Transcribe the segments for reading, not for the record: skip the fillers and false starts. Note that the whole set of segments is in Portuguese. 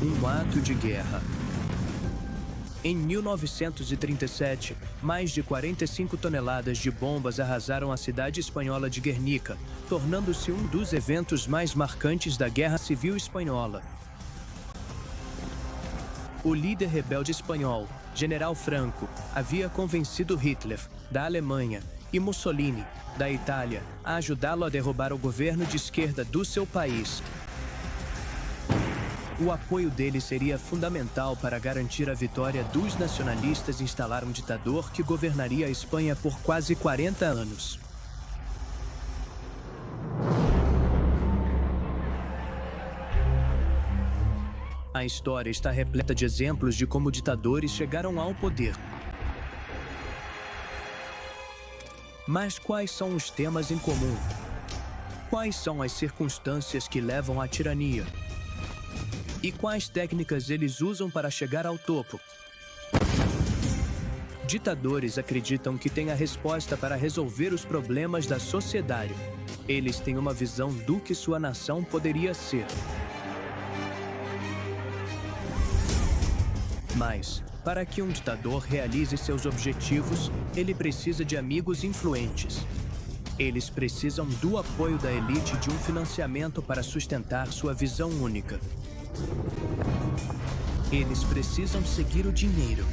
Um ato de guerra. Em 1937, mais de 45 toneladas de bombas arrasaram a cidade espanhola de Guernica, tornando-se um dos eventos mais marcantes da Guerra Civil Espanhola. O líder rebelde espanhol, General Franco, havia convencido Hitler, da Alemanha, e Mussolini, da Itália, a ajudá-lo a derrubar o governo de esquerda do seu país. O apoio dele seria fundamental para garantir a vitória dos nacionalistas e instalar um ditador que governaria a Espanha por quase 40 anos. A história está repleta de exemplos de como ditadores chegaram ao poder. Mas quais são os temas em comum? Quais são as circunstâncias que levam à tirania? E quais técnicas eles usam para chegar ao topo? Ditadores acreditam que têm a resposta para resolver os problemas da sociedade. Eles têm uma visão do que sua nação poderia ser. Mas, para que um ditador realize seus objetivos, ele precisa de amigos influentes. Eles precisam do apoio da elite e de um financiamento para sustentar sua visão única. Eles precisam seguir o dinheiro.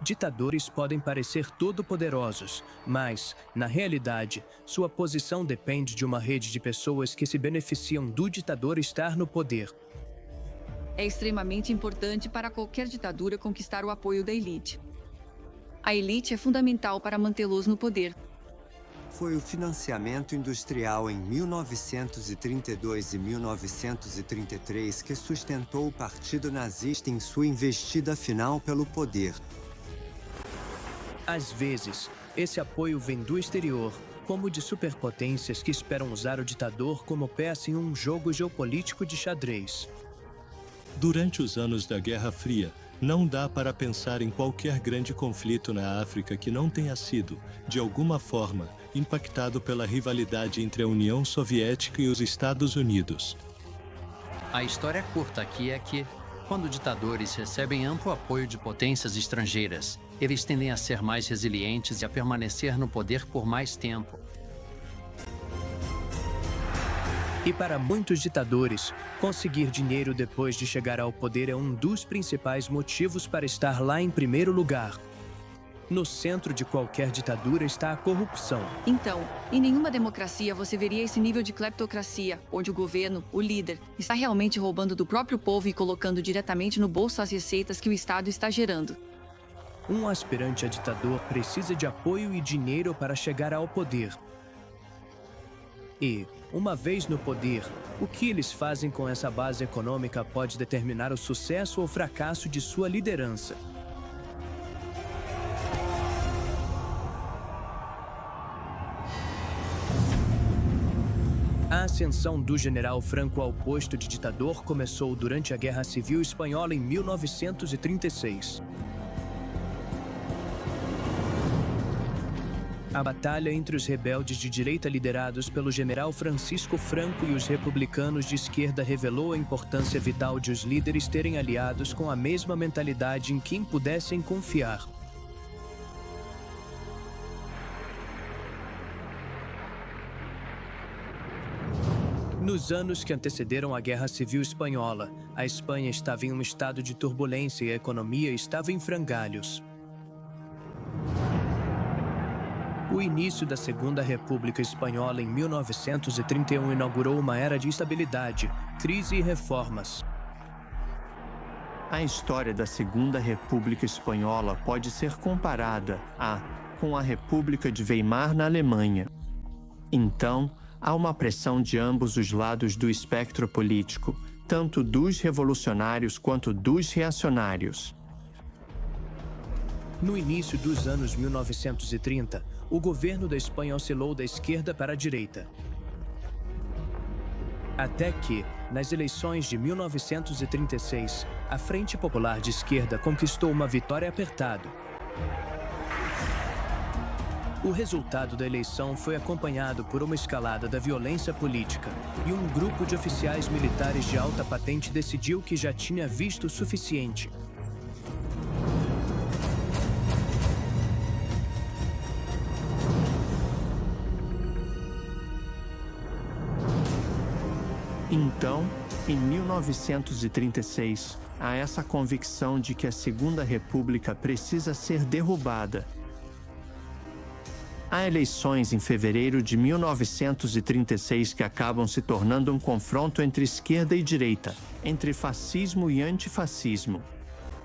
Ditadores podem parecer todo-poderosos, mas, na realidade, sua posição depende de uma rede de pessoas que se beneficiam do ditador estar no poder. É extremamente importante para qualquer ditadura conquistar o apoio da elite. A elite é fundamental para mantê-los no poder. Foi o financiamento industrial em 1932 e 1933 que sustentou o Partido Nazista em sua investida final pelo poder. Às vezes, esse apoio vem do exterior, como de superpotências que esperam usar o ditador como peça em um jogo geopolítico de xadrez. Durante os anos da Guerra Fria, não dá para pensar em qualquer grande conflito na África que não tenha sido, de alguma forma, impactado pela rivalidade entre a União Soviética e os Estados Unidos. A história curta aqui é que, quando ditadores recebem amplo apoio de potências estrangeiras, eles tendem a ser mais resilientes e a permanecer no poder por mais tempo. E para muitos ditadores, conseguir dinheiro depois de chegar ao poder é um dos principais motivos para estar lá em primeiro lugar. No centro de qualquer ditadura está a corrupção. Então, em nenhuma democracia você veria esse nível de cleptocracia, onde o governo, o líder, está realmente roubando do próprio povo e colocando diretamente no bolso as receitas que o Estado está gerando. Um aspirante a ditador precisa de apoio e dinheiro para chegar ao poder. E, uma vez no poder, o que eles fazem com essa base econômica pode determinar o sucesso ou fracasso de sua liderança. A ascensão do general Franco ao posto de ditador começou durante a Guerra Civil Espanhola em 1936. A batalha entre os rebeldes de direita liderados pelo general Francisco Franco e os republicanos de esquerda revelou a importância vital de os líderes terem aliados com a mesma mentalidade em quem pudessem confiar. Nos anos que antecederam a Guerra Civil Espanhola, a Espanha estava em um estado de turbulência e a economia estava em frangalhos. O início da Segunda República Espanhola em 1931 inaugurou uma era de estabilidade, crise e reformas. A história da Segunda República Espanhola pode ser comparada com a República de Weimar na Alemanha. Então, há uma pressão de ambos os lados do espectro político, tanto dos revolucionários quanto dos reacionários. No início dos anos 1930, o governo da Espanha oscilou da esquerda para a direita. Até que, nas eleições de 1936, a Frente Popular de Esquerda conquistou uma vitória apertada. O resultado da eleição foi acompanhado por uma escalada da violência política e um grupo de oficiais militares de alta patente decidiu que já tinha visto o suficiente. Então, em 1936, há essa convicção de que a Segunda República precisa ser derrubada. Há eleições em fevereiro de 1936 que acabam se tornando um confronto entre esquerda e direita, entre fascismo e antifascismo.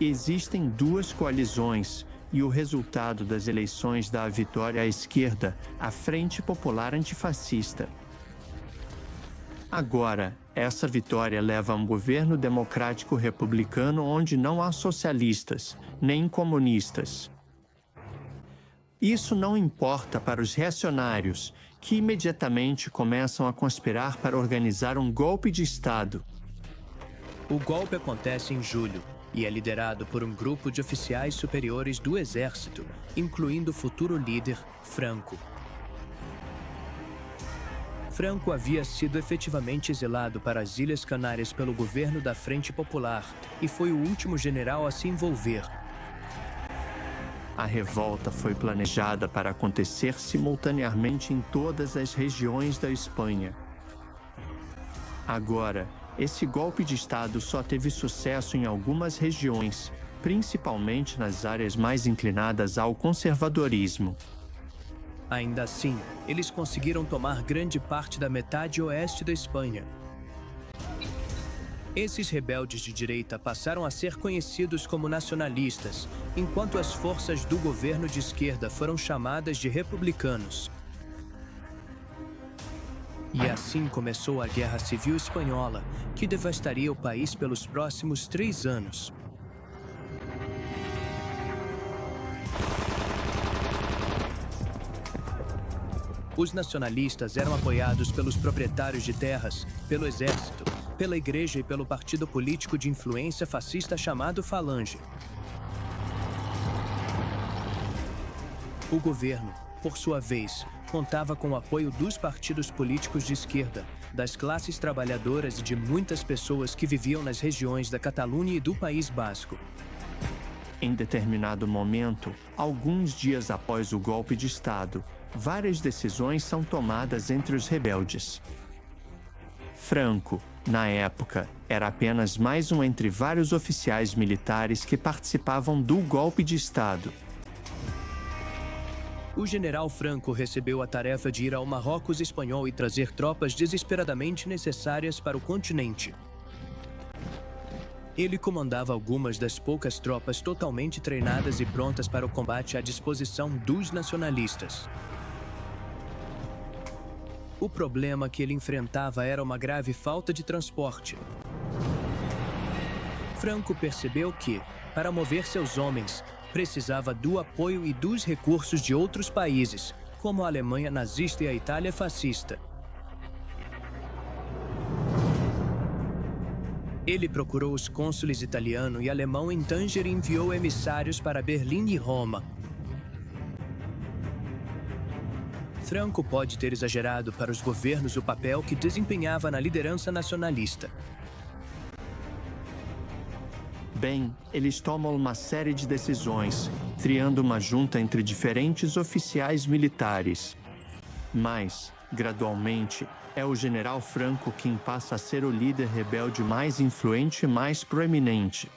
Existem duas coalizões e o resultado das eleições dá a vitória à esquerda, a Frente Popular Antifascista. Agora, essa vitória leva a um governo democrático republicano onde não há socialistas, nem comunistas. Isso não importa para os reacionários, que imediatamente começam a conspirar para organizar um golpe de Estado. O golpe acontece em julho e é liderado por um grupo de oficiais superiores do exército, incluindo o futuro líder, Franco. Franco havia sido efetivamente exilado para as Ilhas Canárias pelo governo da Frente Popular e foi o último general a se envolver. A revolta foi planejada para acontecer simultaneamente em todas as regiões da Espanha. Agora, esse golpe de Estado só teve sucesso em algumas regiões, principalmente nas áreas mais inclinadas ao conservadorismo. Ainda assim, eles conseguiram tomar grande parte da metade oeste da Espanha. Esses rebeldes de direita passaram a ser conhecidos como nacionalistas, enquanto as forças do governo de esquerda foram chamadas de republicanos. E assim começou a Guerra Civil Espanhola, que devastaria o país pelos próximos 3 anos. Os nacionalistas eram apoiados pelos proprietários de terras, pelo exército, pela igreja e pelo partido político de influência fascista chamado Falange. O governo, por sua vez, contava com o apoio dos partidos políticos de esquerda, das classes trabalhadoras e de muitas pessoas que viviam nas regiões da Catalunha e do País Basco. Em determinado momento, alguns dias após o golpe de Estado, várias decisões são tomadas entre os rebeldes. Franco, na época, era apenas mais um entre vários oficiais militares que participavam do golpe de Estado. O general Franco recebeu a tarefa de ir ao Marrocos espanhol e trazer tropas desesperadamente necessárias para o continente. Ele comandava algumas das poucas tropas totalmente treinadas e prontas para o combate à disposição dos nacionalistas. O problema que ele enfrentava era uma grave falta de transporte. Franco percebeu que, para mover seus homens, precisava do apoio e dos recursos de outros países, como a Alemanha nazista e a Itália fascista. Ele procurou os cônsules italiano e alemão em Tanger e enviou emissários para Berlim e Roma. Franco pode ter exagerado para os governos o papel que desempenhava na liderança nacionalista. Bem, eles tomam uma série de decisões, criando uma junta entre diferentes oficiais militares. Mas, gradualmente, é o general Franco quem passa a ser o líder rebelde mais influente e mais proeminente.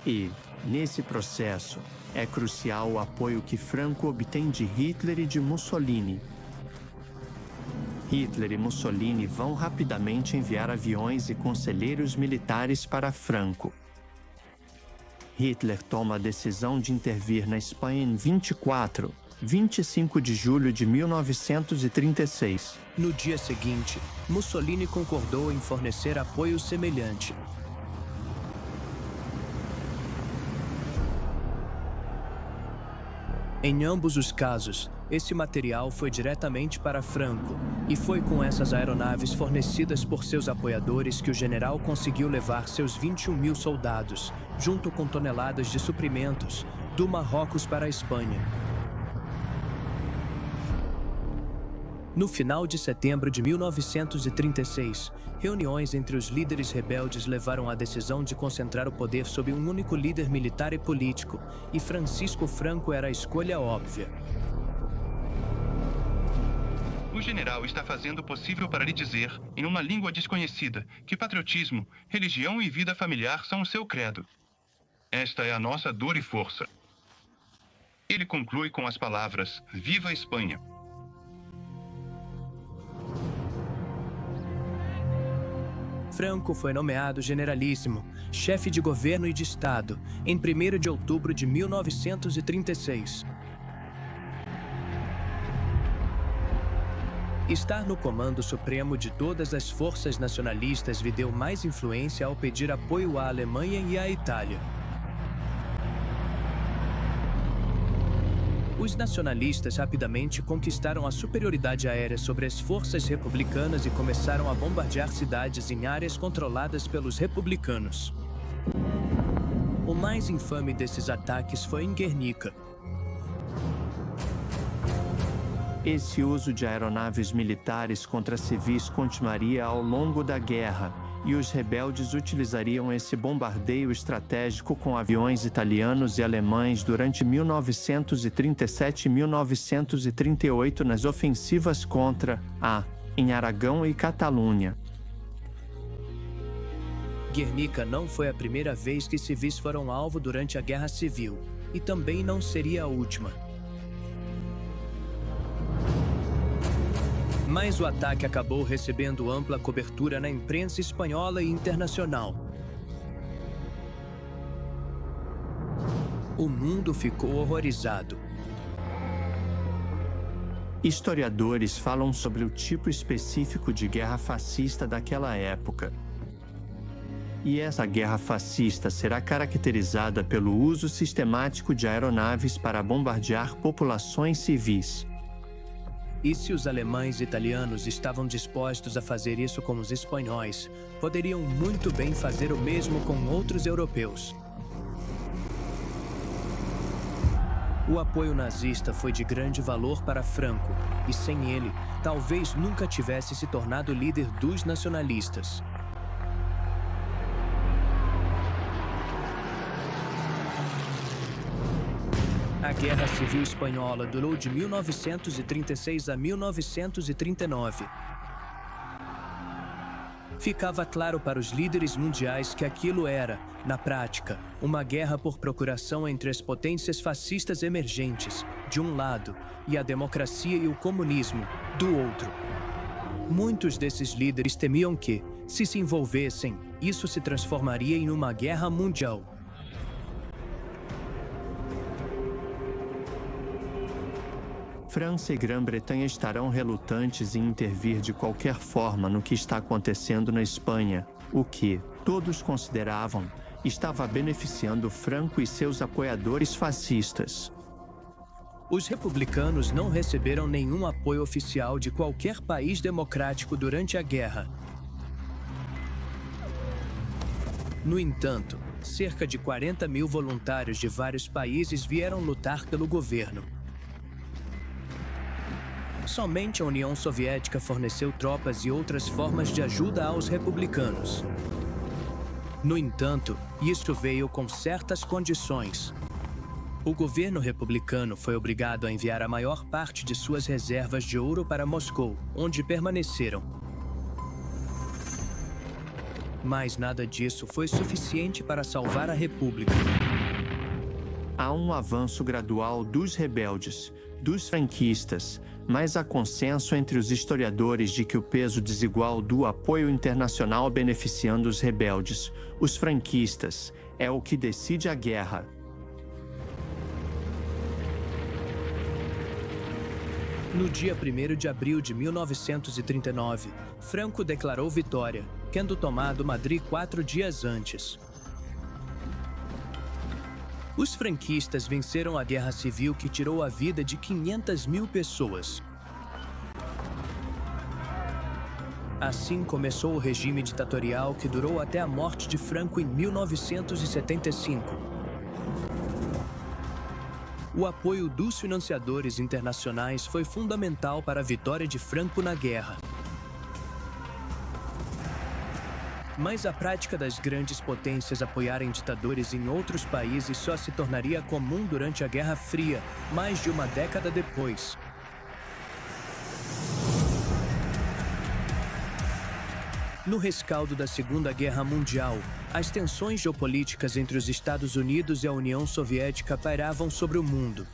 E, nesse processo, é crucial o apoio que Franco obtém de Hitler e de Mussolini. Hitler e Mussolini vão rapidamente enviar aviões e conselheiros militares para Franco. Hitler toma a decisão de intervir na Espanha em 25 de julho de 1936. No dia seguinte, Mussolini concordou em fornecer apoio semelhante. Em ambos os casos, Esse material foi diretamente para Franco, e foi com essas aeronaves fornecidas por seus apoiadores que o general conseguiu levar seus 21.000 soldados, junto com toneladas de suprimentos, do Marrocos para a Espanha. No final de setembro de 1936, reuniões entre os líderes rebeldes levaram à decisão de concentrar o poder sob um único líder militar e político, e Francisco Franco era a escolha óbvia. O general está fazendo o possível para lhe dizer, em uma língua desconhecida, que patriotismo, religião e vida familiar são o seu credo. Esta é a nossa dor e força. Ele conclui com as palavras: Viva a Espanha! Franco foi nomeado generalíssimo, chefe de governo e de Estado, em 1º de outubro de 1936. Estar no comando supremo de todas as forças nacionalistas lhe deu mais influência ao pedir apoio à Alemanha e à Itália. Os nacionalistas rapidamente conquistaram a superioridade aérea sobre as forças republicanas e começaram a bombardear cidades em áreas controladas pelos republicanos. O mais infame desses ataques foi em Guernica. Esse uso de aeronaves militares contra civis continuaria ao longo da guerra, e os rebeldes utilizariam esse bombardeio estratégico com aviões italianos e alemães durante 1937 e 1938 nas ofensivas contra em Aragão e Catalunha. Guernica não foi a primeira vez que civis foram alvo durante a Guerra Civil, e também não seria a última. Mas o ataque acabou recebendo ampla cobertura na imprensa espanhola e internacional. O mundo ficou horrorizado. Historiadores falam sobre o tipo específico de guerra fascista daquela época. E essa guerra fascista será caracterizada pelo uso sistemático de aeronaves para bombardear populações civis. E se os alemães e italianos estavam dispostos a fazer isso com os espanhóis, poderiam muito bem fazer o mesmo com outros europeus. O apoio nazista foi de grande valor para Franco, e sem ele, talvez nunca tivesse se tornado líder dos nacionalistas. A Guerra Civil Espanhola durou de 1936 a 1939. Ficava claro para os líderes mundiais que aquilo era, na prática, uma guerra por procuração entre as potências fascistas emergentes, de um lado, e a democracia e o comunismo, do outro. Muitos desses líderes temiam que, se envolvessem, isso se transformaria em uma guerra mundial. França e Grã-Bretanha estarão relutantes em intervir de qualquer forma no que está acontecendo na Espanha, o que, todos consideravam, estava beneficiando Franco e seus apoiadores fascistas. Os republicanos não receberam nenhum apoio oficial de qualquer país democrático durante a guerra. No entanto, cerca de 40.000 voluntários de vários países vieram lutar pelo governo. Somente a União Soviética forneceu tropas e outras formas de ajuda aos republicanos. No entanto, isso veio com certas condições. O governo republicano foi obrigado a enviar a maior parte de suas reservas de ouro para Moscou, onde permaneceram. Mas nada disso foi suficiente para salvar a República. Há um avanço gradual dos rebeldes, dos franquistas, mas há consenso entre os historiadores de que o peso desigual do apoio internacional beneficiando os rebeldes, os franquistas, é o que decide a guerra. No dia 1º de abril de 1939, Franco declarou vitória, tendo tomado Madrid 4 dias antes. Os franquistas venceram a guerra civil que tirou a vida de 500 mil pessoas. Assim começou o regime ditatorial que durou até a morte de Franco em 1975. O apoio dos financiadores internacionais foi fundamental para a vitória de Franco na guerra. Mas a prática das grandes potências apoiarem ditadores em outros países só se tornaria comum durante a Guerra Fria, mais de uma década depois. No rescaldo da Segunda Guerra Mundial, as tensões geopolíticas entre os Estados Unidos e a União Soviética pairavam sobre o mundo.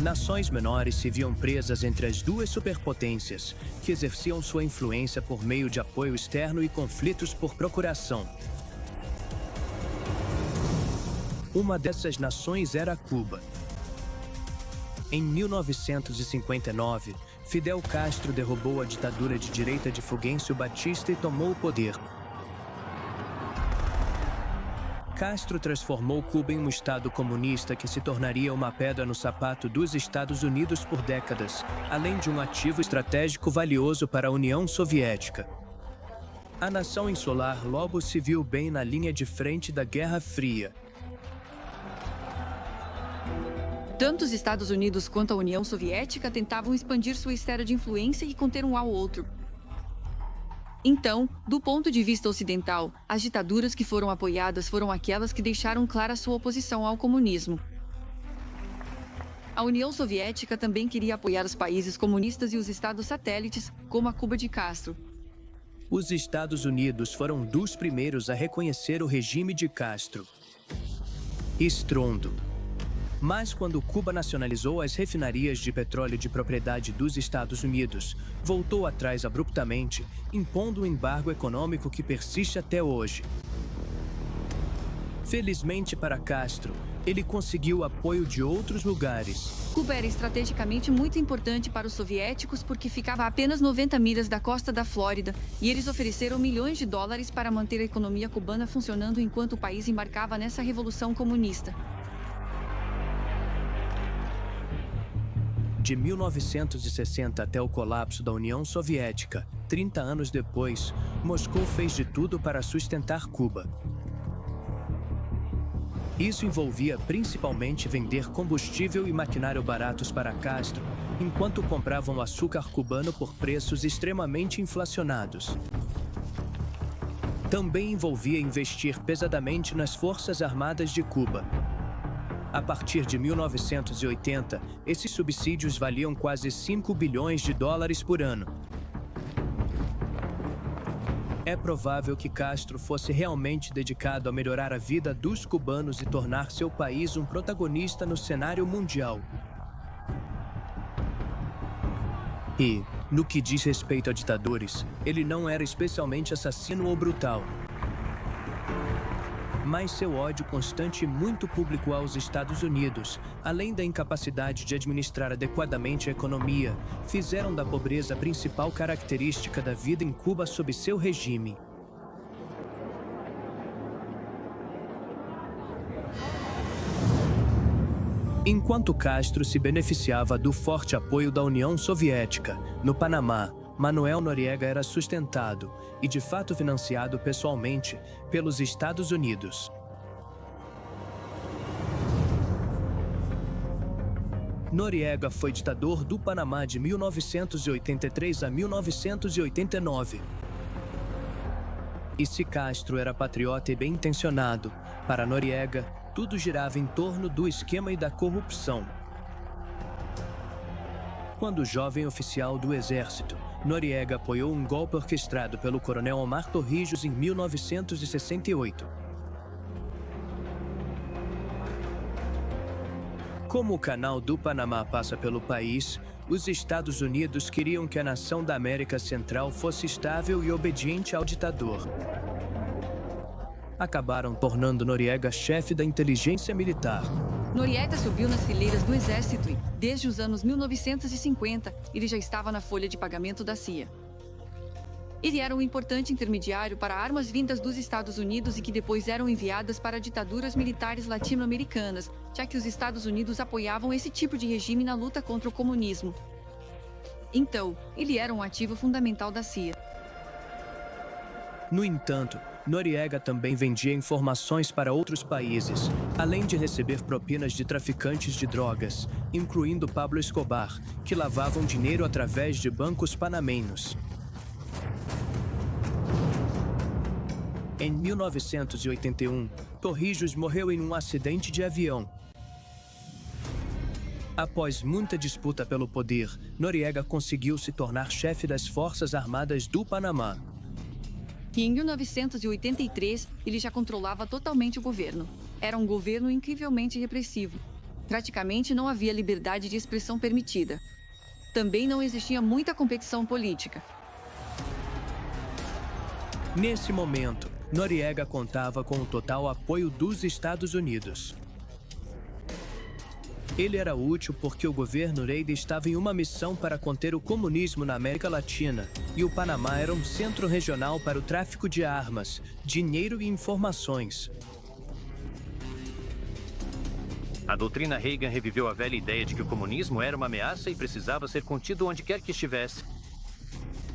Nações menores se viam presas entre as duas superpotências, que exerciam sua influência por meio de apoio externo e conflitos por procuração. Uma dessas nações era Cuba. Em 1959, Fidel Castro derrubou a ditadura de direita de Fulgêncio Batista e tomou o poder. Castro transformou Cuba em um estado comunista que se tornaria uma pedra no sapato dos Estados Unidos por décadas, além de um ativo estratégico valioso para a União Soviética. A nação insular logo se viu bem na linha de frente da Guerra Fria. Tanto os Estados Unidos quanto a União Soviética tentavam expandir sua esfera de influência e conter um ao outro. Então, do ponto de vista ocidental, as ditaduras que foram apoiadas foram aquelas que deixaram clara sua oposição ao comunismo. A União Soviética também queria apoiar os países comunistas e os estados satélites, como a Cuba de Castro. Os Estados Unidos foram dos primeiros a reconhecer o regime de Castro. Estrondo. Mas quando Cuba nacionalizou as refinarias de petróleo de propriedade dos Estados Unidos, voltou atrás abruptamente, impondo um embargo econômico que persiste até hoje. Felizmente para Castro, ele conseguiu apoio de outros lugares. Cuba era estrategicamente muito importante para os soviéticos porque ficava a apenas 90 milhas da costa da Flórida, e eles ofereceram milhões de dólares para manter a economia cubana funcionando enquanto o país embarcava nessa revolução comunista. De 1960 até o colapso da União Soviética, 30 anos depois, Moscou fez de tudo para sustentar Cuba. Isso envolvia principalmente vender combustível e maquinário baratos para Castro, enquanto compravam açúcar cubano por preços extremamente inflacionados. Também envolvia investir pesadamente nas Forças Armadas de Cuba. A partir de 1980, esses subsídios valiam quase 5 bilhões de dólares por ano. É provável que Castro fosse realmente dedicado a melhorar a vida dos cubanos e tornar seu país um protagonista no cenário mundial. E, no que diz respeito a ditadores, ele não era especialmente assassino ou brutal. Mas seu ódio constante e muito público aos Estados Unidos, além da incapacidade de administrar adequadamente a economia, fizeram da pobreza a principal característica da vida em Cuba sob seu regime. Enquanto Castro se beneficiava do forte apoio da União Soviética, no Panamá, Manuel Noriega era sustentado, e de fato financiado pessoalmente, pelos Estados Unidos. Noriega foi ditador do Panamá de 1983 a 1989. E se Castro era patriota e bem-intencionado, para Noriega, tudo girava em torno do esquema e da corrupção. Quando jovem oficial do Exército, Noriega apoiou um golpe orquestrado pelo coronel Omar Torrijos em 1968. Como o Canal do Panamá passa pelo país, os Estados Unidos queriam que a nação da América Central fosse estável e obediente ao ditador. Acabaram tornando Noriega chefe da inteligência militar. Noriega subiu nas fileiras do exército e, desde os anos 1950, ele já estava na folha de pagamento da CIA. Ele era um importante intermediário para armas vindas dos Estados Unidos e que depois eram enviadas para ditaduras militares latino-americanas, já que os Estados Unidos apoiavam esse tipo de regime na luta contra o comunismo. Então, ele era um ativo fundamental da CIA. No entanto, Noriega também vendia informações para outros países, além de receber propinas de traficantes de drogas, incluindo Pablo Escobar, que lavavam dinheiro através de bancos panamenhos. Em 1981, Torrijos morreu em um acidente de avião. Após muita disputa pelo poder, Noriega conseguiu se tornar chefe das Forças Armadas do Panamá. E em 1983, ele já controlava totalmente o governo. Era um governo incrivelmente repressivo. Praticamente não havia liberdade de expressão permitida. Também não existia muita competição política. Nesse momento, Noriega contava com o total apoio dos Estados Unidos. Ele era útil porque o governo Reagan estava em uma missão para conter o comunismo na América Latina, e o Panamá era um centro regional para o tráfico de armas, dinheiro e informações. A doutrina Reagan reviveu a velha ideia de que o comunismo era uma ameaça e precisava ser contido onde quer que estivesse.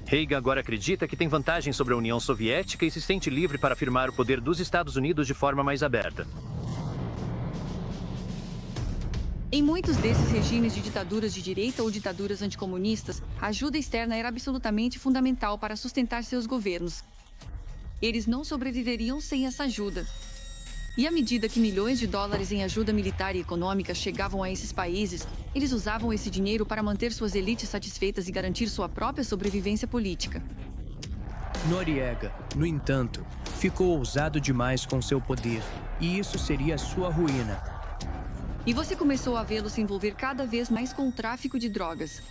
Reagan agora acredita que tem vantagem sobre a União Soviética e se sente livre para afirmar o poder dos Estados Unidos de forma mais aberta. Em muitos desses regimes de ditaduras de direita ou ditaduras anticomunistas, a ajuda externa era absolutamente fundamental para sustentar seus governos. Eles não sobreviveriam sem essa ajuda. E à medida que milhões de dólares em ajuda militar e econômica chegavam a esses países, eles usavam esse dinheiro para manter suas elites satisfeitas e garantir sua própria sobrevivência política. Noriega, no entanto, ficou ousado demais com seu poder, e isso seria sua ruína. E você começou a vê-lo se envolver cada vez mais com o tráfico de drogas.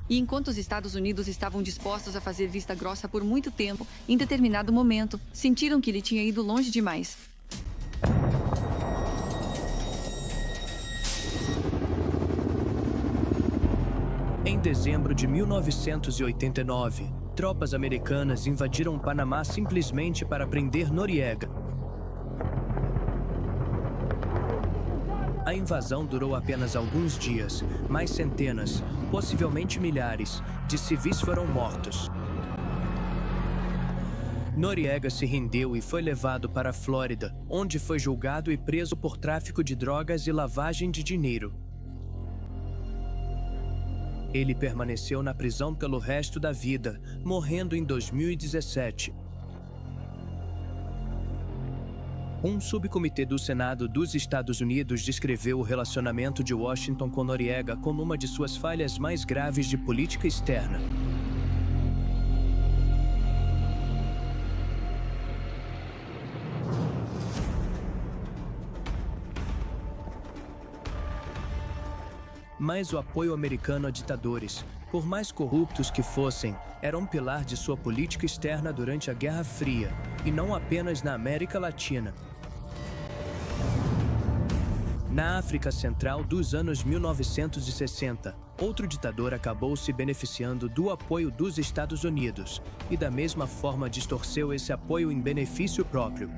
E enquanto os Estados Unidos estavam dispostos a fazer vista grossa por muito tempo, em determinado momento, sentiram que ele tinha ido longe demais. Em dezembro de 1989, tropas americanas invadiram o Panamá simplesmente para prender Noriega. A invasão durou apenas alguns dias, mas centenas, possivelmente milhares, de civis foram mortos. Noriega se rendeu e foi levado para a Flórida, onde foi julgado e preso por tráfico de drogas e lavagem de dinheiro. Ele permaneceu na prisão pelo resto da vida, morrendo em 2017. Um subcomitê do Senado dos Estados Unidos descreveu o relacionamento de Washington com Noriega como uma de suas falhas mais graves de política externa. Mas o apoio americano a ditadores, por mais corruptos que fossem, era um pilar de sua política externa durante a Guerra Fria, e não apenas na América Latina. Na África Central dos anos 1960, outro ditador acabou se beneficiando do apoio dos Estados Unidos, e da mesma forma distorceu esse apoio em benefício próprio.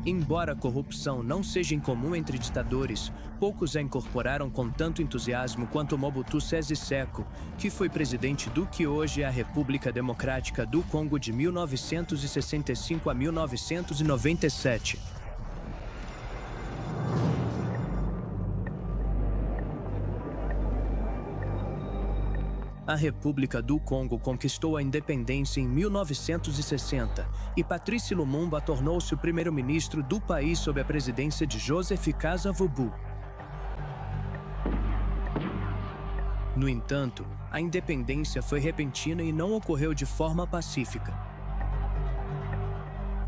Embora a corrupção não seja incomum entre ditadores, poucos a incorporaram com tanto entusiasmo quanto Mobutu Sese Seko, que foi presidente do que hoje é a República Democrática do Congo de 1965 a 1997. A República do Congo conquistou a independência em 1960 e Patrice Lumumba tornou-se o primeiro-ministro do país sob a presidência de Joseph Kasavubu. No entanto, a independência foi repentina e não ocorreu de forma pacífica.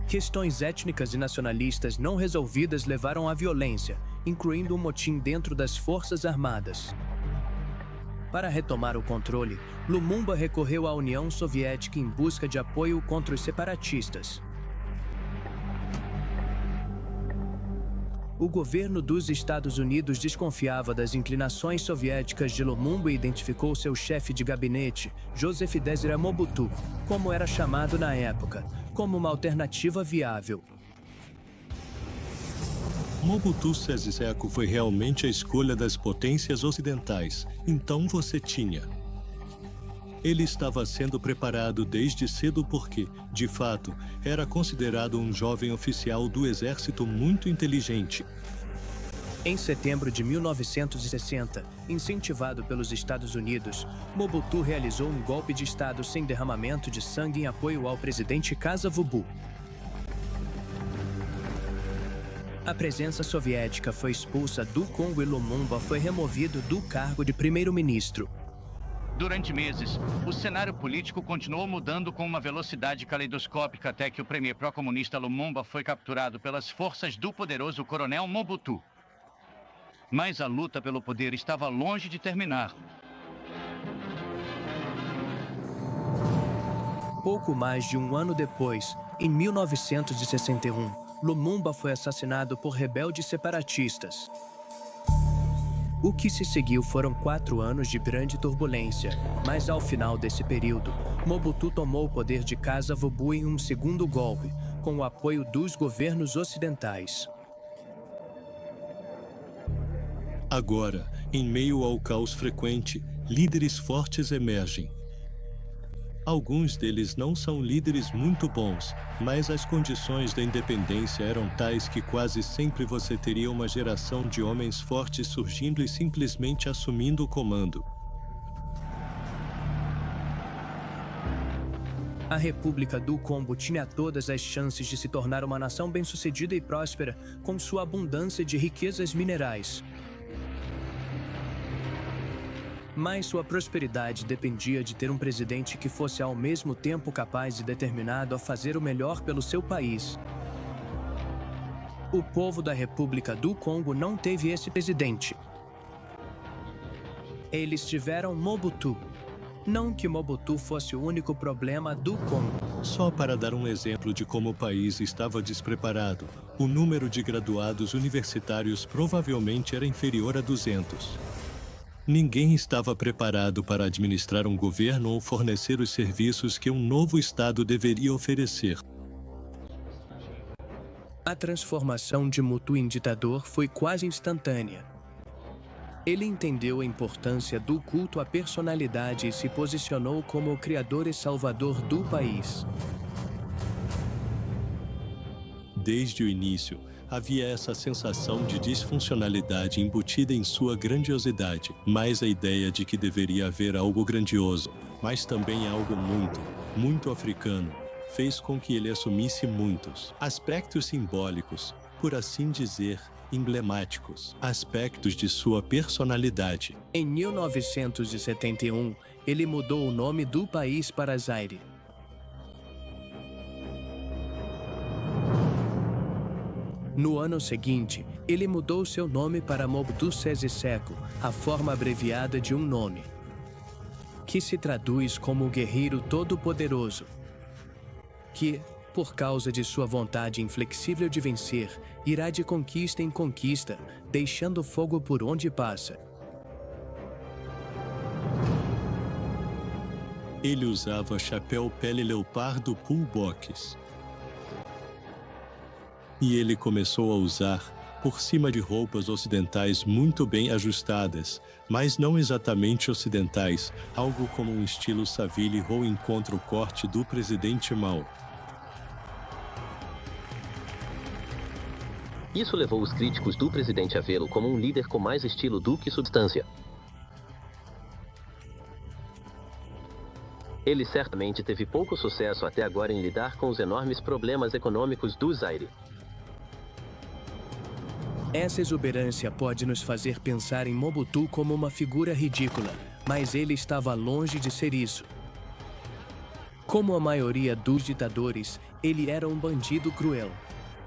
Questões étnicas e nacionalistas não resolvidas levaram à violência, incluindo um motim dentro das Forças Armadas. Para retomar o controle, Lumumba recorreu à União Soviética em busca de apoio contra os separatistas. O governo dos Estados Unidos desconfiava das inclinações soviéticas de Lumumba e identificou seu chefe de gabinete, Joseph Désiré Mobutu, como era chamado na época, como uma alternativa viável. Mobutu Sese Seko foi realmente a escolha das potências ocidentais, então você tinha. Ele estava sendo preparado desde cedo porque, de fato, era considerado um jovem oficial do exército muito inteligente. Em setembro de 1960, incentivado pelos Estados Unidos, Mobutu realizou um golpe de Estado sem derramamento de sangue em apoio ao presidente Kasa-Vubu. A presença soviética foi expulsa do Congo e Lumumba foi removido do cargo de primeiro-ministro. Durante meses, o cenário político continuou mudando com uma velocidade caleidoscópica até que o premier pró-comunista Lumumba foi capturado pelas forças do poderoso coronel Mobutu. Mas a luta pelo poder estava longe de terminar. Pouco mais de um ano depois, em 1961, Lumumba foi assassinado por rebeldes separatistas. O que se seguiu foram 4 anos de grande turbulência, mas ao final desse período, Mobutu tomou o poder de Kasa-Vubu em um segundo golpe, com o apoio dos governos ocidentais. Agora, em meio ao caos frequente, líderes fortes emergem. Alguns deles não são líderes muito bons, mas as condições da independência eram tais que quase sempre você teria uma geração de homens fortes surgindo e simplesmente assumindo o comando. A República do Congo tinha todas as chances de se tornar uma nação bem-sucedida e próspera, com sua abundância de riquezas minerais. Mas sua prosperidade dependia de ter um presidente que fosse ao mesmo tempo capaz e determinado a fazer o melhor pelo seu país. O povo da República do Congo não teve esse presidente. Eles tiveram Mobutu. Não que Mobutu fosse o único problema do Congo. Só para dar um exemplo de como o país estava despreparado, o número de graduados universitários provavelmente era inferior a 200. Ninguém estava preparado para administrar um governo ou fornecer os serviços que um novo Estado deveria oferecer. A transformação de Mobutu em ditador foi quase instantânea. Ele entendeu a importância do culto à personalidade e se posicionou como o criador e salvador do país. Desde o início, havia essa sensação de disfuncionalidade embutida em sua grandiosidade, mais a ideia de que deveria haver algo grandioso, mas também algo muito africano, fez com que ele assumisse muitos aspectos simbólicos, por assim dizer, emblemáticos, aspectos de sua personalidade. Em 1971, ele mudou o nome do país para Zaire. No ano seguinte, ele mudou seu nome para Mobutu Sese Seko, a forma abreviada de um nome, que se traduz como o guerreiro todo-poderoso, que, por causa de sua vontade inflexível de vencer, irá de conquista em conquista, deixando fogo por onde passa. Ele usava chapéu pele leopardo Pull Box. E ele começou a usar, por cima de roupas ocidentais muito bem ajustadas, mas não exatamente ocidentais, algo como um estilo Savile Row encontra o corte do presidente Mao. Isso levou os críticos do presidente a vê-lo como um líder com mais estilo do que substância. Ele certamente teve pouco sucesso até agora em lidar com os enormes problemas econômicos do Zaire. Essa exuberância pode nos fazer pensar em Mobutu como uma figura ridícula, mas ele estava longe de ser isso. Como a maioria dos ditadores, ele era um bandido cruel.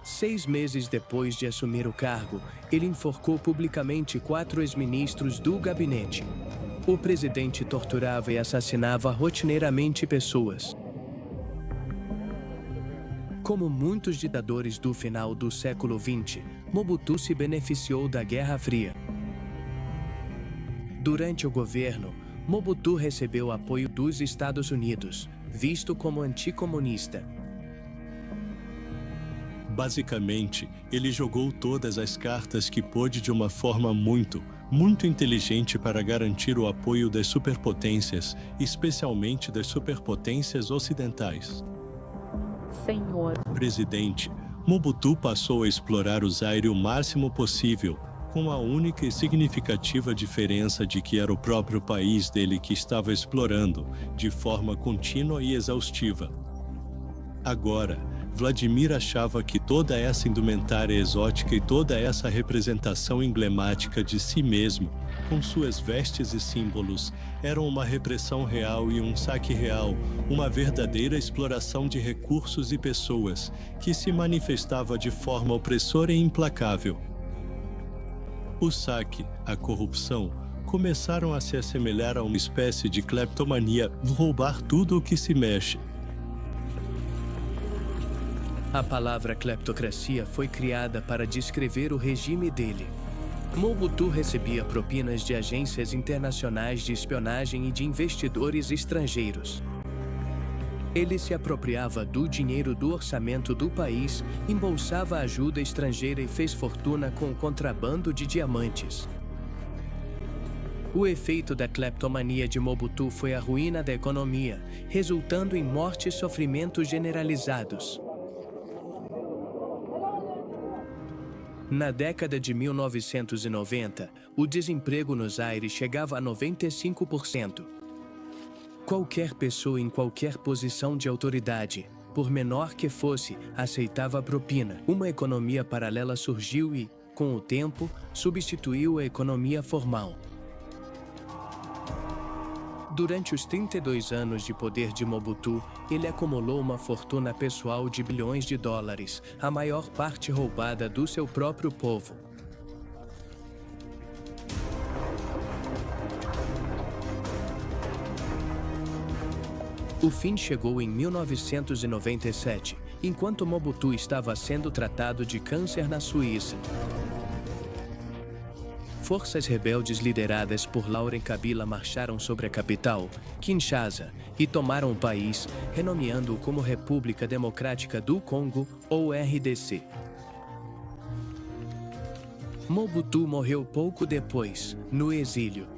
6 meses depois de assumir o cargo, ele enforcou publicamente 4 ex-ministros do gabinete. O presidente torturava e assassinava rotineiramente pessoas. Como muitos ditadores do final do século XX, Mobutu se beneficiou da Guerra Fria. Durante o governo, Mobutu recebeu apoio dos Estados Unidos, visto como anticomunista. Basicamente, ele jogou todas as cartas que pôde de uma forma muito inteligente para garantir o apoio das superpotências, especialmente das superpotências ocidentais. Senhor Presidente, Mobutu passou a explorar o Zaire o máximo possível, com a única e significativa diferença de que era o próprio país dele que estava explorando, de forma contínua e exaustiva. Agora, Vladimir achava que toda essa indumentária exótica e toda essa representação emblemática de si mesmo, com suas vestes e símbolos, eram uma repressão real e um saque real, uma verdadeira exploração de recursos e pessoas, que se manifestava de forma opressora e implacável. O saque, a corrupção, começaram a se assemelhar a uma espécie de cleptomania, roubar tudo o que se mexe. A palavra cleptocracia foi criada para descrever o regime dele. Mobutu recebia propinas de agências internacionais de espionagem e de investidores estrangeiros. Ele se apropriava do dinheiro do orçamento do país, embolsava ajuda estrangeira e fez fortuna com o contrabando de diamantes. O efeito da cleptomania de Mobutu foi a ruína da economia, resultando em morte e sofrimentos generalizados. Na década de 1990, o desemprego no Zaire chegava a 95%. Qualquer pessoa em qualquer posição de autoridade, por menor que fosse, aceitava a propina. Uma economia paralela surgiu e, com o tempo, substituiu a economia formal. Durante os 32 anos de poder de Mobutu, ele acumulou uma fortuna pessoal de bilhões de dólares, a maior parte roubada do seu próprio povo. O fim chegou em 1997, enquanto Mobutu estava sendo tratado de câncer na Suíça. Forças rebeldes lideradas por Laurent Kabila marcharam sobre a capital, Kinshasa, e tomaram o país, renomeando-o como República Democrática do Congo, ou RDC. Mobutu morreu pouco depois, no exílio.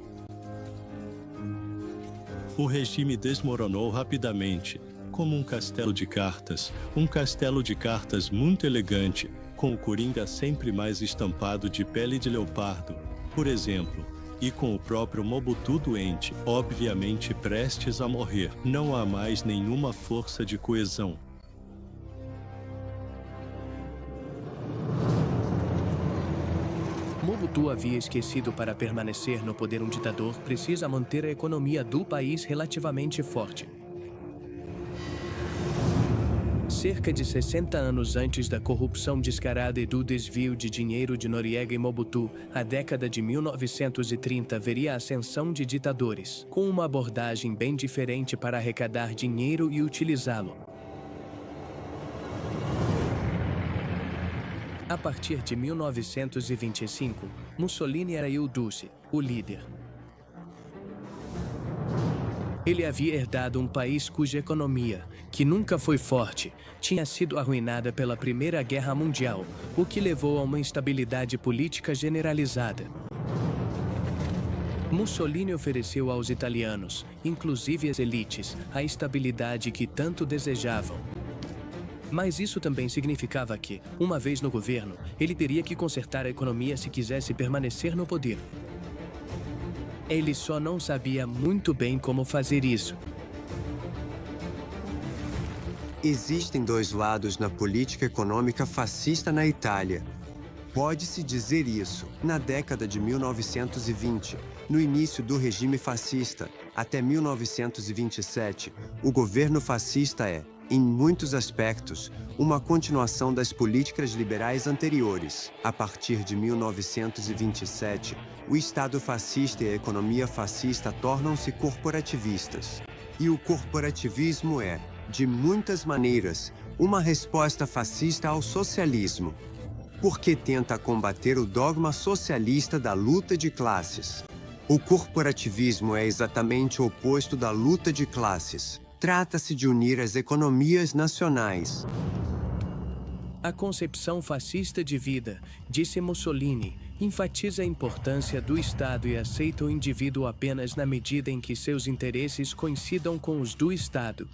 O regime desmoronou rapidamente, como um castelo de cartas muito elegante, com o coringa sempre mais estampado de pele de leopardo, por exemplo, e com o próprio Mobutu doente, obviamente prestes a morrer. Não há mais nenhuma força de coesão. Mobutu havia esquecido para permanecer no poder um ditador precisa manter a economia do país relativamente forte. Cerca de 60 anos antes da corrupção descarada e do desvio de dinheiro de Noriega e Mobutu, a década de 1930 veria a ascensão de ditadores, com uma abordagem bem diferente para arrecadar dinheiro e utilizá-lo. A partir de 1925, Mussolini era il Duce, o líder. Ele havia herdado um país cuja economia, que nunca foi forte, tinha sido arruinada pela Primeira Guerra Mundial, o que levou a uma instabilidade política generalizada. Mussolini ofereceu aos italianos, inclusive às elites, a estabilidade que tanto desejavam. Mas isso também significava que, uma vez no governo, ele teria que consertar a economia se quisesse permanecer no poder. Ele só não sabia muito bem como fazer isso. Existem dois lados na política econômica fascista na Itália. Pode-se dizer isso. Na década de 1920, no início do regime fascista, até 1927, o governo fascista é, em muitos aspectos, uma continuação das políticas liberais anteriores. A partir de 1927, o Estado fascista e a economia fascista tornam-se corporativistas. E o corporativismo é, de muitas maneiras, uma resposta fascista ao socialismo. porque tenta combater o dogma socialista da luta de classes. O corporativismo é exatamente o oposto da luta de classes. Trata-se de unir as economias nacionais. A concepção fascista de vida, disse Mussolini, enfatiza a importância do Estado e aceita o indivíduo apenas na medida em que seus interesses coincidam com os do Estado.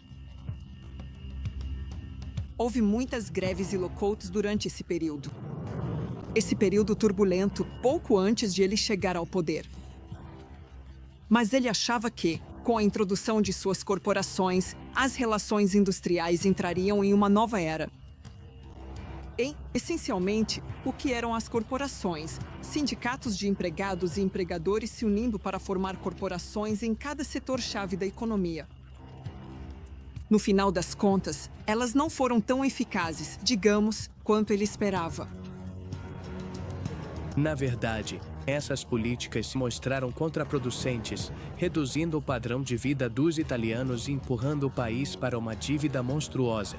Houve muitas greves e lockouts durante esse período. Esse período turbulento, pouco antes de ele chegar ao poder. Mas ele achava que, com a introdução de suas corporações, as relações industriais entrariam em uma nova era. Essencialmente, o que eram as corporações? Sindicatos de empregados e empregadores se unindo para formar corporações em cada setor-chave da economia. No final das contas, elas não foram tão eficazes, digamos, quanto ele esperava. Na verdade, essas políticas se mostraram contraproducentes, reduzindo o padrão de vida dos italianos e empurrando o país para uma dívida monstruosa.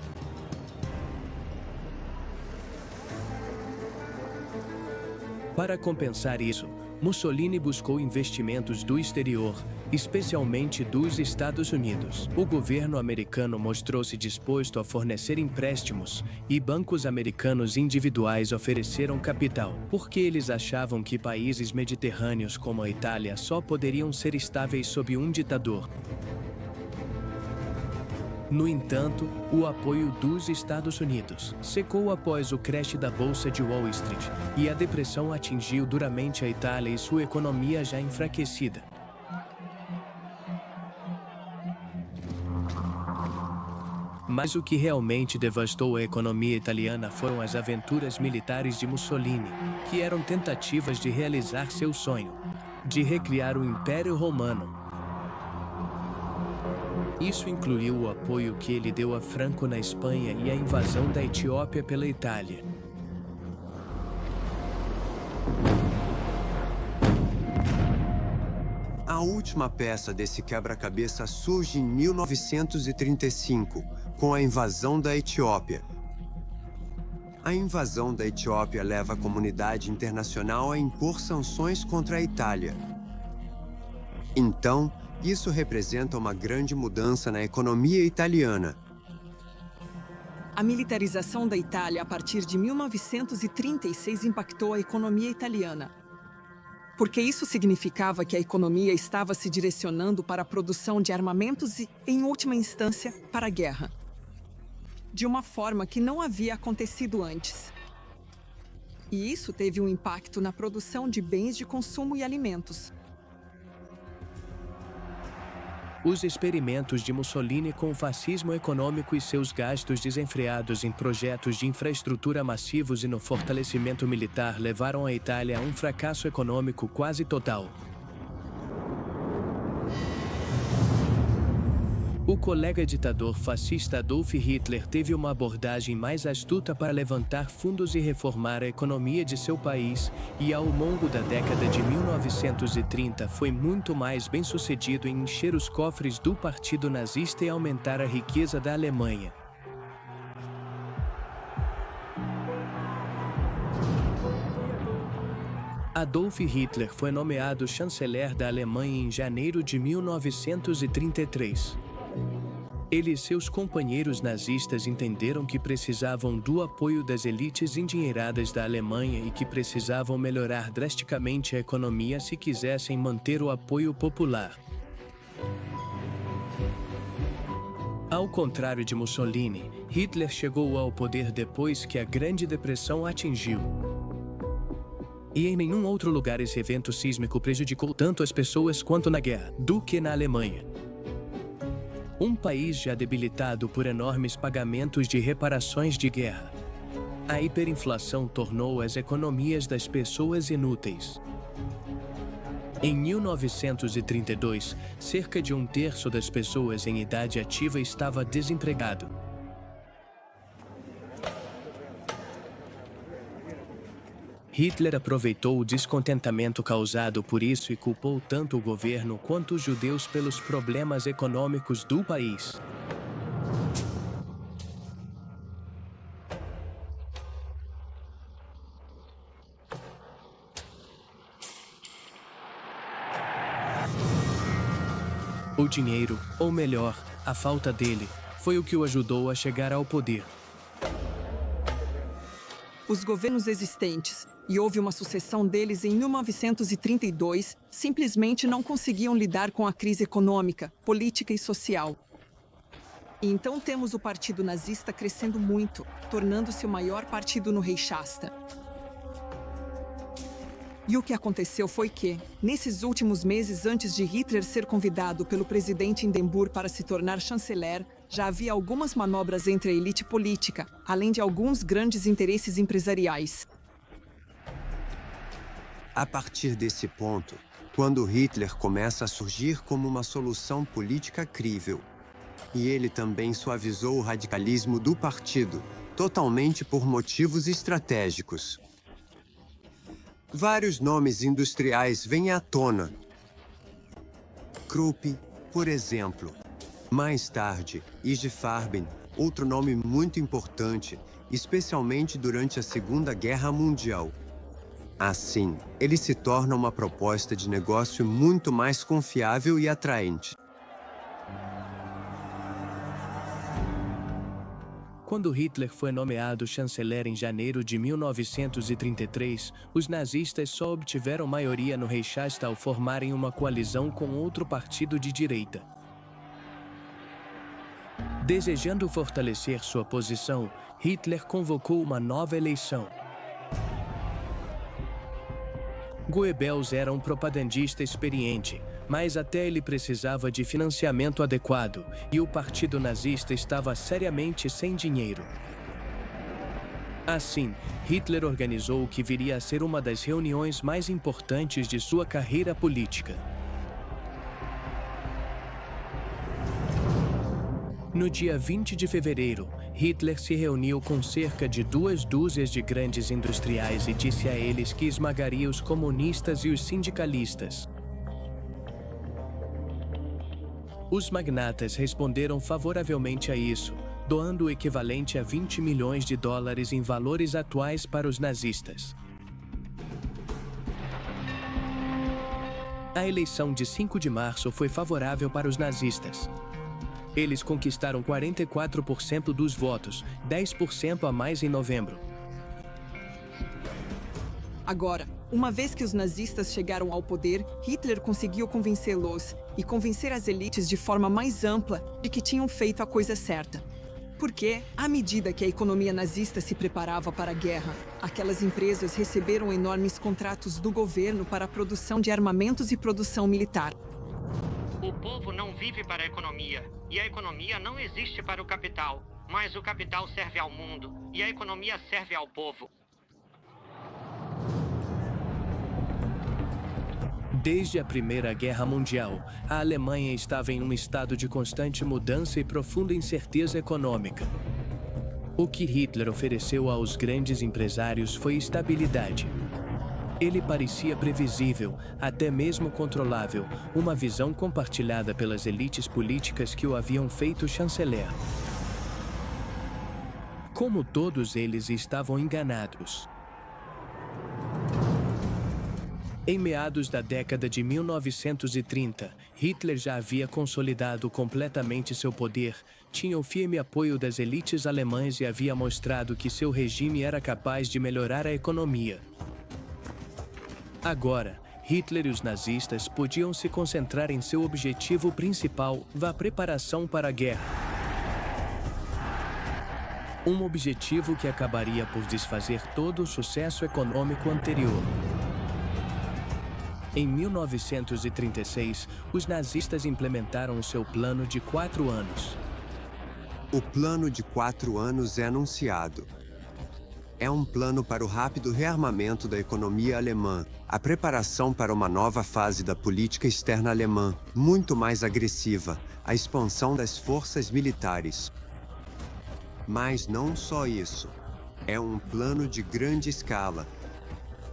Para compensar isso, Mussolini buscou investimentos do exterior, especialmente dos Estados Unidos. O governo americano mostrou-se disposto a fornecer empréstimos, e bancos americanos individuais ofereceram capital, porque eles achavam que países mediterrâneos como a Itália só poderiam ser estáveis sob um ditador. No entanto, o apoio dos Estados Unidos secou após o crash da Bolsa de Wall Street, e a depressão atingiu duramente a Itália e sua economia já enfraquecida. Mas o que realmente devastou a economia italiana foram as aventuras militares de Mussolini, que eram tentativas de realizar seu sonho, de recriar o Império Romano. Isso incluiu o apoio que ele deu a Franco na Espanha e a invasão da Etiópia pela Itália. A última peça desse quebra-cabeça surge em 1935, com a invasão da Etiópia. A invasão da Etiópia leva a comunidade internacional a impor sanções contra a Itália. Então, isso representa uma grande mudança na economia italiana. A militarização da Itália a partir de 1936 impactou a economia italiana, porque isso significava que a economia estava se direcionando para a produção de armamentos e, em última instância, para a guerra, de uma forma que não havia acontecido antes. E isso teve um impacto na produção de bens de consumo e alimentos. Os experimentos de Mussolini com o fascismo econômico e seus gastos desenfreados em projetos de infraestrutura massivos e no fortalecimento militar levaram a Itália a um fracasso econômico quase total. O colega ditador fascista Adolf Hitler teve uma abordagem mais astuta para levantar fundos e reformar a economia de seu país, e ao longo da década de 1930 foi muito mais bem-sucedido em encher os cofres do partido nazista e aumentar a riqueza da Alemanha. Adolf Hitler foi nomeado chanceler da Alemanha em janeiro de 1933. Ele e seus companheiros nazistas entenderam que precisavam do apoio das elites endinheiradas da Alemanha e que precisavam melhorar drasticamente a economia se quisessem manter o apoio popular. Ao contrário de Mussolini, Hitler chegou ao poder depois que a Grande Depressão atingiu. E em nenhum outro lugar esse evento sísmico prejudicou tanto as pessoas quanto na guerra, do que na Alemanha. Um país já debilitado por enormes pagamentos de reparações de guerra. A hiperinflação tornou as economias das pessoas inúteis. Em 1932, cerca de um terço das pessoas em idade ativa estava desempregado. Hitler aproveitou o descontentamento causado por isso e culpou tanto o governo quanto os judeus pelos problemas econômicos do país. O dinheiro, ou melhor, a falta dele, foi o que o ajudou a chegar ao poder. Os governos existentes, e houve uma sucessão deles em 1932, simplesmente não conseguiam lidar com a crise econômica, política e social. E então temos o Partido Nazista crescendo muito, tornando-se o maior partido no Reichstab. E o que aconteceu foi que, nesses últimos meses antes de Hitler ser convidado pelo presidente Hindenburg para se tornar chanceler, já havia algumas manobras entre a elite política, além de alguns grandes interesses empresariais. A partir desse ponto, quando Hitler começa a surgir como uma solução política crível, e ele também suavizou o radicalismo do partido, totalmente por motivos estratégicos. Vários nomes industriais vêm à tona. Krupp, por exemplo. Mais tarde, IG Farben, outro nome muito importante, especialmente durante a Segunda Guerra Mundial. Assim, ele se torna uma proposta de negócio muito mais confiável e atraente. Quando Hitler foi nomeado chanceler em janeiro de 1933, os nazistas só obtiveram maioria no Reichstag ao formarem uma coalizão com outro partido de direita. Desejando fortalecer sua posição, Hitler convocou uma nova eleição. Goebbels era um propagandista experiente, mas até ele precisava de financiamento adequado, e o partido nazista estava seriamente sem dinheiro. Assim, Hitler organizou o que viria a ser uma das reuniões mais importantes de sua carreira política. No dia 20 de fevereiro, Hitler se reuniu com cerca de 2 dúzias de grandes industriais e disse a eles que esmagaria os comunistas e os sindicalistas. Os magnatas responderam favoravelmente a isso, doando o equivalente a 20 milhões de dólares em valores atuais para os nazistas. A eleição de 5 de março foi favorável para os nazistas. Eles conquistaram 44% dos votos, 10% a mais em novembro. Agora, uma vez que os nazistas chegaram ao poder, Hitler conseguiu convencê-los e convencer as elites de forma mais ampla de que tinham feito a coisa certa. Porque, à medida que a economia nazista se preparava para a guerra, aquelas empresas receberam enormes contratos do governo para a produção de armamentos e produção militar. O povo não vive para a economia, e a economia não existe para o capital, mas o capital serve ao mundo, e a economia serve ao povo. Desde a Primeira Guerra Mundial, a Alemanha estava em um estado de constante mudança e profunda incerteza econômica. O que Hitler ofereceu aos grandes empresários foi estabilidade. Ele parecia previsível, até mesmo controlável, uma visão compartilhada pelas elites políticas que o haviam feito chanceler. Como todos eles estavam enganados. Em meados da década de 1930, Hitler já havia consolidado completamente seu poder, tinha o firme apoio das elites alemãs e havia mostrado que seu regime era capaz de melhorar a economia. Agora, Hitler e os nazistas podiam se concentrar em seu objetivo principal, a preparação para a guerra. Um objetivo que acabaria por desfazer todo o sucesso econômico anterior. Em 1936, os nazistas implementaram seu plano de 4 anos. O plano de 4 anos é anunciado. É um plano para o rápido rearmamento da economia alemã, a preparação para uma nova fase da política externa alemã, muito mais agressiva, a expansão das forças militares. Mas não só isso. É um plano de grande escala.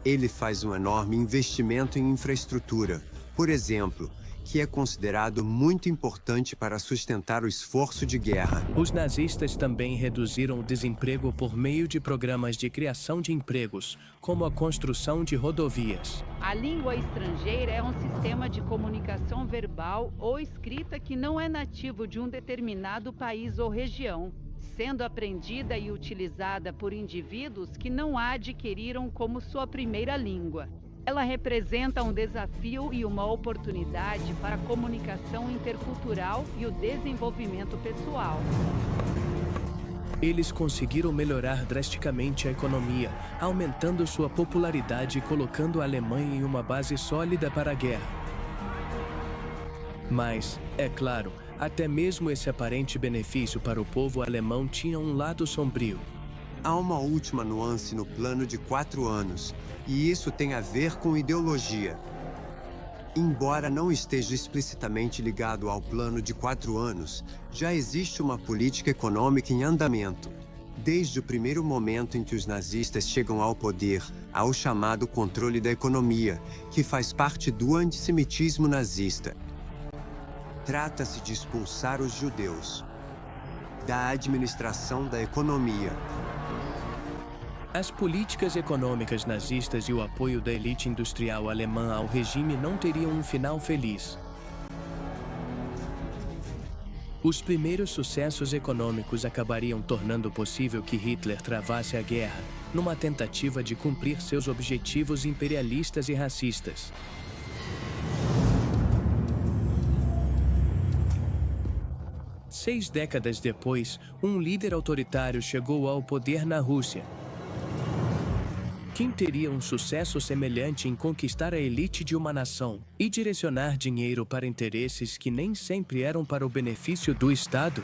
Ele faz um enorme investimento em infraestrutura. Por exemplo, que é considerado muito importante para sustentar o esforço de guerra. Os nazistas também reduziram o desemprego por meio de programas de criação de empregos, como a construção de rodovias. A língua estrangeira é um sistema de comunicação verbal ou escrita que não é nativo de um determinado país ou região, sendo aprendida e utilizada por indivíduos que não a adquiriram como sua primeira língua. Ela representa um desafio e uma oportunidade para a comunicação intercultural e o desenvolvimento pessoal. Eles conseguiram melhorar drasticamente a economia, aumentando sua popularidade e colocando a Alemanha em uma base sólida para a guerra. Mas, é claro, até mesmo esse aparente benefício para o povo alemão tinha um lado sombrio. Há uma última nuance no plano de 4 anos, e isso tem a ver com ideologia. Embora não esteja explicitamente ligado ao plano de 4 anos, já existe uma política econômica em andamento. Desde o primeiro momento em que os nazistas chegam ao poder, há o chamado controle da economia, que faz parte do antissemitismo nazista. Trata-se de expulsar os judeus da administração da economia. As políticas econômicas nazistas e o apoio da elite industrial alemã ao regime não teriam um final feliz. Os primeiros sucessos econômicos acabariam tornando possível que Hitler travasse a guerra, numa tentativa de cumprir seus objetivos imperialistas e racistas. Seis décadas depois, um líder autoritário chegou ao poder na Rússia. Quem teria um sucesso semelhante em conquistar a elite de uma nação e direcionar dinheiro para interesses que nem sempre eram para o benefício do Estado?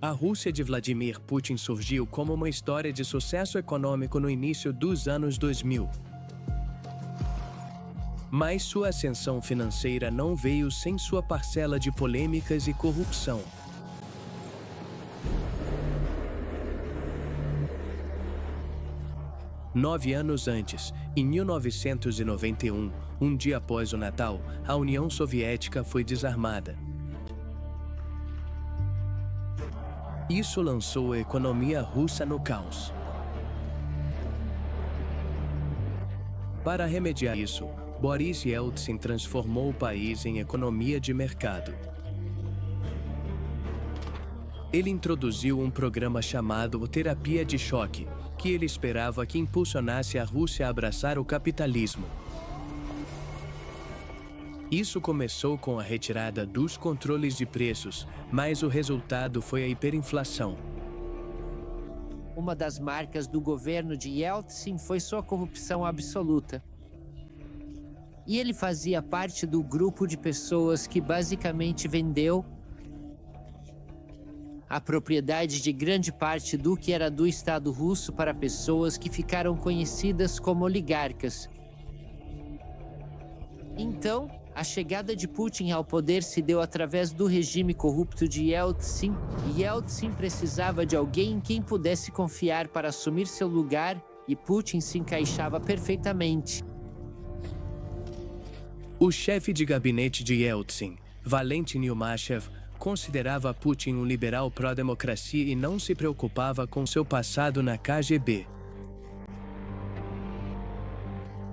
A Rússia de Vladimir Putin surgiu como uma história de sucesso econômico no início dos anos 2000. Mas sua ascensão financeira não veio sem sua parcela de polêmicas e corrupção. Nove anos antes, em 1991, um dia após o Natal, a União Soviética foi desarmada. Isso lançou a economia russa no caos. Para remediar isso, Boris Yeltsin transformou o país em economia de mercado. Ele introduziu um programa chamado Terapia de Choque, que ele esperava que impulsionasse a Rússia a abraçar o capitalismo. Isso começou com a retirada dos controles de preços, mas o resultado foi a hiperinflação. Uma das marcas do governo de Yeltsin foi sua corrupção absoluta. E ele fazia parte do grupo de pessoas que basicamente vendeu a propriedade de grande parte do que era do Estado russo para pessoas que ficaram conhecidas como oligarcas. Então, a chegada de Putin ao poder se deu através do regime corrupto de Yeltsin, e Yeltsin precisava de alguém em quem pudesse confiar para assumir seu lugar, e Putin se encaixava perfeitamente. O chefe de gabinete de Yeltsin, Valentin Yumashev, considerava Putin um liberal pró-democracia e não se preocupava com seu passado na KGB.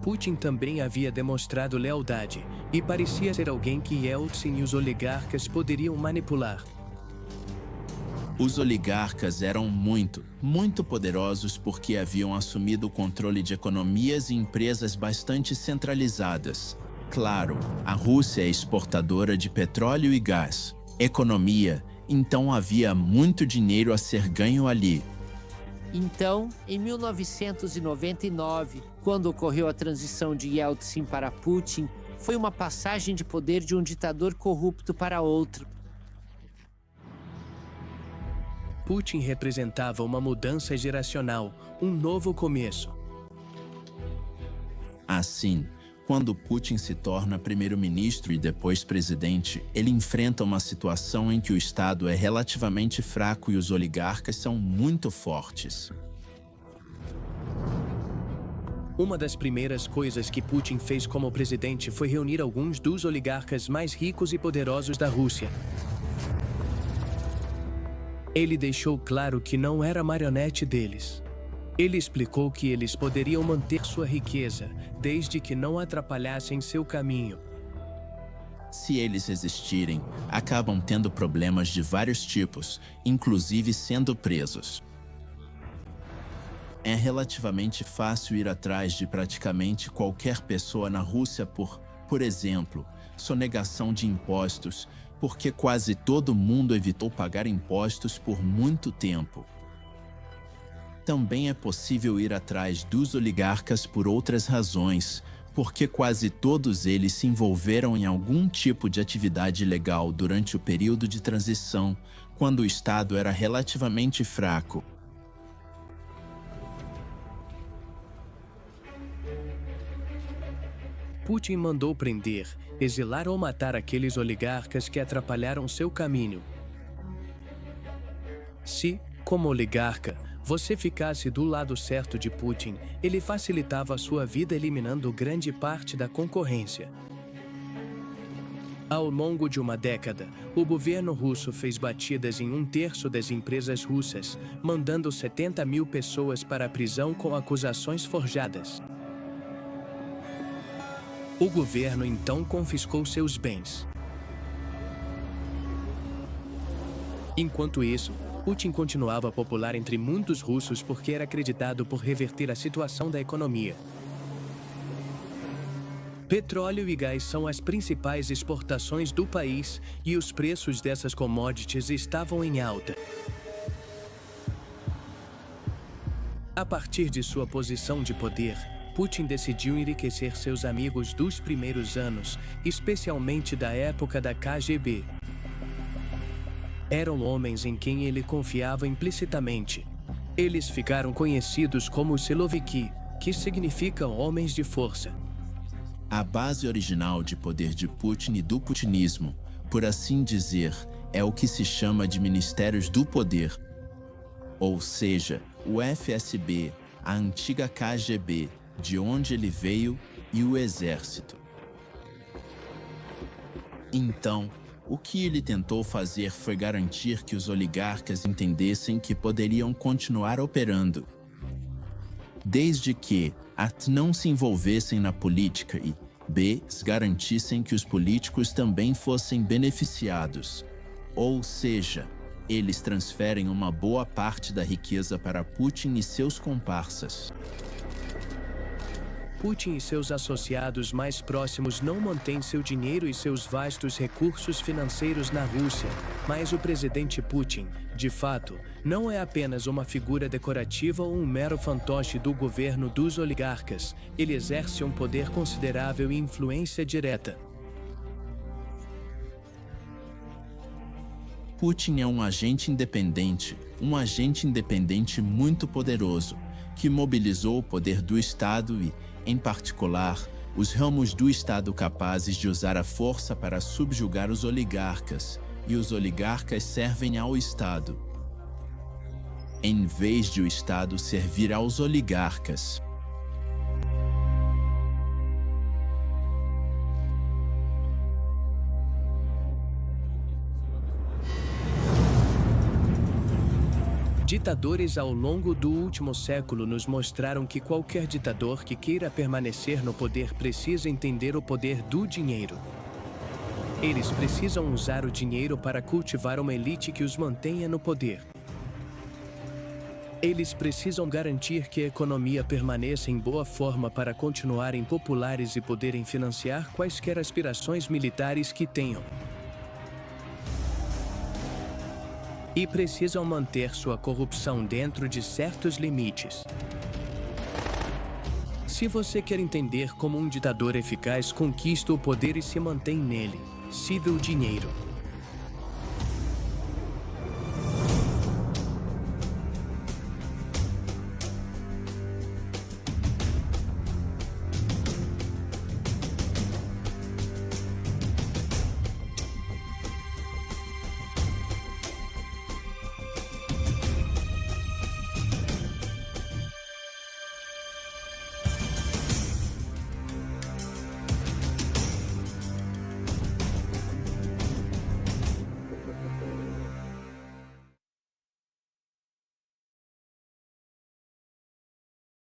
Putin também havia demonstrado lealdade e parecia ser alguém que Yeltsin e os oligarcas poderiam manipular. Os oligarcas eram muito poderosos porque haviam assumido o controle de economias e empresas bastante centralizadas. Claro, a Rússia é exportadora de petróleo e gás. Economia, então havia muito dinheiro a ser ganho ali. Então, em 1999, quando ocorreu a transição de Yeltsin para Putin, foi uma passagem de poder de um ditador corrupto para outro. Putin representava uma mudança geracional, um novo começo. Assim, quando Putin se torna primeiro-ministro e depois presidente, ele enfrenta uma situação em que o Estado é relativamente fraco e os oligarcas são muito fortes. Uma das primeiras coisas que Putin fez como presidente foi reunir alguns dos oligarcas mais ricos e poderosos da Rússia. Ele deixou claro que não era marionete deles. Ele explicou que eles poderiam manter sua riqueza, desde que não atrapalhassem seu caminho. Se eles resistirem, acabam tendo problemas de vários tipos, inclusive sendo presos. É relativamente fácil ir atrás de praticamente qualquer pessoa na Rússia por exemplo, sonegação de impostos, porque quase todo mundo evitou pagar impostos por muito tempo. Também é possível ir atrás dos oligarcas por outras razões, porque quase todos eles se envolveram em algum tipo de atividade ilegal durante o período de transição, quando o Estado era relativamente fraco. Putin mandou prender, exilar ou matar aqueles oligarcas que atrapalharam seu caminho. Se, como oligarca, você ficasse do lado certo de Putin, ele facilitava a sua vida eliminando grande parte da concorrência. Ao longo de uma década, o governo russo fez batidas em 1/3 das empresas russas, mandando 70 mil pessoas para a prisão com acusações forjadas. O governo então confiscou seus bens. Enquanto isso, Putin continuava popular entre muitos russos porque era acreditado por reverter a situação da economia. Petróleo e gás são as principais exportações do país e os preços dessas commodities estavam em alta. A partir de sua posição de poder, Putin decidiu enriquecer seus amigos dos primeiros anos, especialmente da época da KGB. Eram homens em quem ele confiava implicitamente. Eles ficaram conhecidos como Siloviki, que significa homens de força. A base original de poder de Putin e do putinismo, por assim dizer, é o que se chama de Ministérios do Poder. Ou seja, o FSB, a antiga KGB, de onde ele veio, e o exército. Então, o que ele tentou fazer foi garantir que os oligarcas entendessem que poderiam continuar operando, desde que a não se envolvessem na política e b garantissem que os políticos também fossem beneficiados. Ou seja, eles transferem uma boa parte da riqueza para Putin e seus comparsas. Putin e seus associados mais próximos não mantêm seu dinheiro e seus vastos recursos financeiros na Rússia, mas o presidente Putin, de fato, não é apenas uma figura decorativa ou um mero fantoche do governo dos oligarcas. Ele exerce um poder considerável e influência direta. Putin é um agente independente muito poderoso, que mobilizou o poder do Estado e, em particular, os ramos do Estado capazes de usar a força para subjugar os oligarcas, e os oligarcas servem ao Estado, em vez de o Estado servir aos oligarcas. Ditadores ao longo do último século nos mostraram que qualquer ditador que queira permanecer no poder precisa entender o poder do dinheiro. Eles precisam usar o dinheiro para cultivar uma elite que os mantenha no poder. Eles precisam garantir que a economia permaneça em boa forma para continuarem populares e poderem financiar quaisquer aspirações militares que tenham. E precisam manter sua corrupção dentro de certos limites. Se você quer entender como um ditador eficaz conquista o poder e se mantém nele, siga o dinheiro.